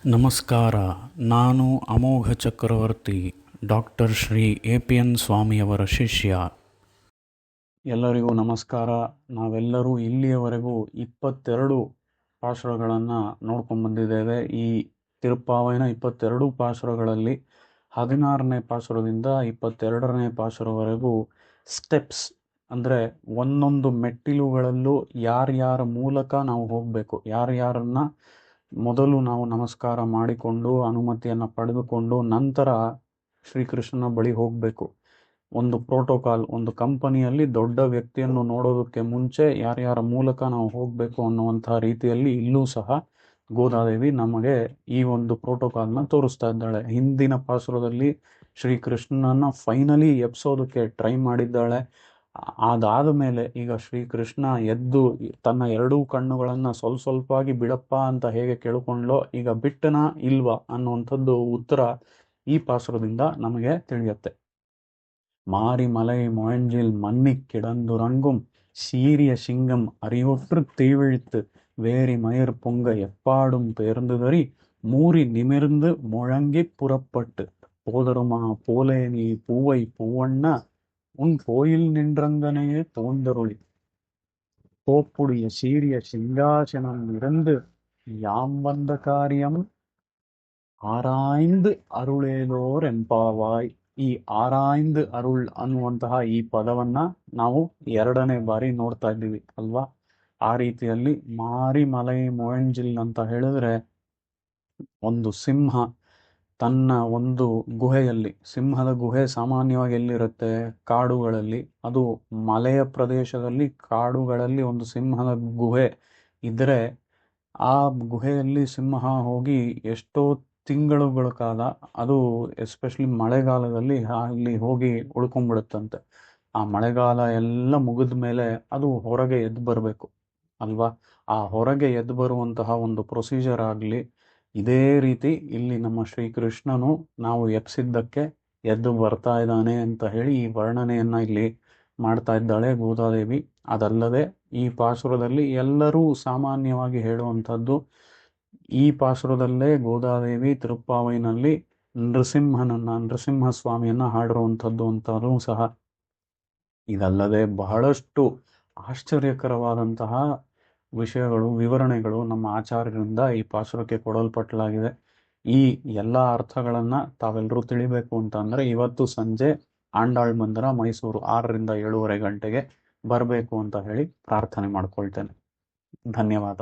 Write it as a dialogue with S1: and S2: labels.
S1: ನಮಸ್ಕಾರ. ನಾನು ಅಮೋಘ ಚಕ್ರವರ್ತಿ, ಡಾಕ್ಟರ್ ಶ್ರೀ APN ಸ್ವಾಮಿಯವರ ಶಿಷ್ಯ. ಎಲ್ಲರಿಗೂ ನಮಸ್ಕಾರ. ನಾವೆಲ್ಲರೂ ಇಲ್ಲಿಯವರೆಗೂ 22 ಪಾಶುರಗಳನ್ನು ನೋಡ್ಕೊಂಡ್ಬಂದಿದ್ದೇವೆ. ಈ ತಿರುಪ್ಪಾವೈನ 22 ಪಾಶುರಗಳಲ್ಲಿ 16ನೇ ಪಾಶುರದಿಂದ 22ನೇ ಪಾಶುರವರೆಗೂ ಸ್ಟೆಪ್ಸ್ ಅಂದರೆ ಒಂದೊಂದು ಮೆಟ್ಟಿಲುಗಳಲ್ಲೂ ಯಾರ್ಯಾರ ಮೂಲಕ ನಾವು ಹೋಗಬೇಕು, ಯಾರ್ಯಾರನ್ನ ಮೊದಲು ನಾವು ನಮಸ್ಕಾರ ಮಾಡಿಕೊಂಡು ಅನುಮತಿಯನ್ನು ಪಡೆದುಕೊಂಡು ನಂತರ ಶ್ರೀಕೃಷ್ಣನ ಬಳಿ ಹೋಗಬೇಕು. ಒಂದು ಪ್ರೋಟೋಕಾಲ್, ಒಂದು ಕಂಪನಿಯಲ್ಲಿ ದೊಡ್ಡ ವ್ಯಕ್ತಿಯನ್ನು ನೋಡೋದಕ್ಕೆ ಮುಂಚೆ ಯಾರ್ಯಾರ ಮೂಲಕ ನಾವು ಹೋಗಬೇಕು ಅನ್ನುವಂಥ ರೀತಿಯಲ್ಲಿ ಇಲ್ಲೂ ಸಹ ಗೋದಾದೇವಿ ನಮಗೆ ಈ ಒಂದು ಪ್ರೋಟೋಕಾಲ್ನ ತೋರಿಸ್ತಾ ಇದ್ದಾಳೆ. ಹಿಂದಿನ ಪಾಸುರದಲ್ಲಿ ಶ್ರೀಕೃಷ್ಣನ ಫೈನಲಿ ಎಬ್ಸೋದಕ್ಕೆ ಟ್ರೈ ಮಾಡಿದ್ದಾಳೆ. ಅದಾದ ಮೇಲೆ ಈಗ ಶ್ರೀಕೃಷ್ಣ ಎದ್ದು ತನ್ನ ಎರಡೂ ಕಣ್ಣುಗಳನ್ನು ಸ್ವಲ್ಪವಾಗಿ ಬಿಡಪ್ಪ ಅಂತ ಹೇಗೆ ಕೇಳಿಕೊಂಡ್ಲೋ, ಈಗ ಬಿಟ್ಟನ ಇಲ್ವಾ ಅನ್ನುವಂಥದ್ದು ಉತ್ತರ ಈ ಪಾಸುರದಿಂದ ನಮಗೆ ತಿಳಿಯುತ್ತೆ. மாரி மலை முழஞ்சில் மன்னிக் கிடந்துறங்கும் சீரிய சிங்கம் அறிவொற்று தீவிழித்து வேரி மயிர் பொங்க எப்பாடும் பேர்ந்துதறி மூறி நிமிர்ந்து முழங்கி புறப்பட்டு போதருமா போலே நீ பூவை பூவண்ண உன் கோயில் நின்றங்கனையே தோன்றருளி கோப்புடைய சீரிய சிங்காசனம் இருந்து யாம் வந்த காரியம் ಆರಾಯ್ದು ಅರುಳೇಲೋರ್ ಎಂಪಾವಾಯ್. ಈ ಆರಾಯ್ದು ಅರುಳ್ ಅನ್ನುವಂತಹ ಈ ಪದವನ್ನ ನಾವು 2ನೇ ಬಾರಿ ನೋಡ್ತಾ ಇದ್ದೀವಿ ಅಲ್ವಾ. ಆ ರೀತಿಯಲ್ಲಿ ಮಾರಿ ಮಲೈ ಮೊಯಂಜಿಲ್ ಅಂತ ಹೇಳಿದ್ರೆ ಒಂದು ಸಿಂಹ ತನ್ನ ಒಂದು ಗುಹೆಯಲ್ಲಿ, ಸಿಂಹದ ಗುಹೆ ಸಾಮಾನ್ಯವಾಗಿ ಎಲ್ಲಿರುತ್ತೆ? ಕಾಡುಗಳಲ್ಲಿ. ಅದು ಮಲೆಯ ಪ್ರದೇಶದಲ್ಲಿ ಕಾಡುಗಳಲ್ಲಿ ಒಂದು ಸಿಂಹದ ಗುಹೆ ಇದ್ದರೆ ಆ ಗುಹೆಯಲ್ಲಿ ಸಿಂಹ ಹೋಗಿ ಎಷ್ಟೋ ತಿಂಗಳುಗಳ ಕಾಲ, ಅದು ಎಸ್ಪೆಷಲಿ ಮಳೆಗಾಲದಲ್ಲಿ ಅಲ್ಲಿ ಹೋಗಿ ಉಳ್ಕೊಂಡ್ಬಿಡುತ್ತಂತೆ. ಆ ಮಳೆಗಾಲ ಎಲ್ಲ ಮುಗಿದ ಮೇಲೆ ಅದು ಹೊರಗೆ ಎದ್ದು ಬರಬೇಕು ಅಲ್ವಾ. ಆ ಹೊರಗೆ ಎದ್ದು ಬರುವಂತಹ ಒಂದು ಪ್ರೊಸೀಜರ್ ಆಗಲಿ, ಇದೇ ರೀತಿ ಇಲ್ಲಿ ನಮ್ಮ ಶ್ರೀಕೃಷ್ಣನು ನಾವು ಎಪ್ಸಿದ್ದಕ್ಕೆ ಎದ್ದು ಬರ್ತಾ ಇದ್ದಾನೆ ಅಂತ ಹೇಳಿ ಈ ವರ್ಣನೆಯನ್ನ ಇಲ್ಲಿ ಮಾಡ್ತಾ ಇದ್ದಾಳೆ ಗೋದಾದೇವಿ. ಅದಲ್ಲದೆ ಈ ಪಾಸುರದಲ್ಲಿ ಎಲ್ಲರೂ ಸಾಮಾನ್ಯವಾಗಿ ಹೇಳುವಂಥದ್ದು, ಈ ಪಾಸುರದಲ್ಲೇ ಗೋದಾದೇವಿ ತಿರುಪ್ಪಾವೈನಲ್ಲಿ ನೃಸಿಂಹ ಸ್ವಾಮಿಯನ್ನ ಹಾಡಿರುವಂಥದ್ದು ಅಂತಲೂ ಸಹ. ಇದಲ್ಲದೆ ಬಹಳಷ್ಟು ಆಶ್ಚರ್ಯಕರವಾದಂತಹ ವಿಷಯಗಳು, ವಿವರಣೆಗಳು ನಮ್ಮ ಆಚಾರ್ಯರಿಂದ ಈ ಪಾಸುರಕ್ಕೆ ಕೊಡಲ್ಪಟ್ಟಲಾಗಿದೆ. ಈ ಎಲ್ಲ ಅರ್ಥಗಳನ್ನು ತಾವೆಲ್ಲರೂ ತಿಳಿಬೇಕು ಅಂತಂದರೆ ಇವತ್ತು ಸಂಜೆ ಆಂಡಾಳ್ ಮಂದಿರ, ಮೈಸೂರು 6ರಿಂದ 7:30 ಗಂಟೆಗೆ ಬರಬೇಕು ಅಂತ ಹೇಳಿ ಪ್ರಾರ್ಥನೆ ಮಾಡ್ಕೊಳ್ತೇನೆ. ಧನ್ಯವಾದ.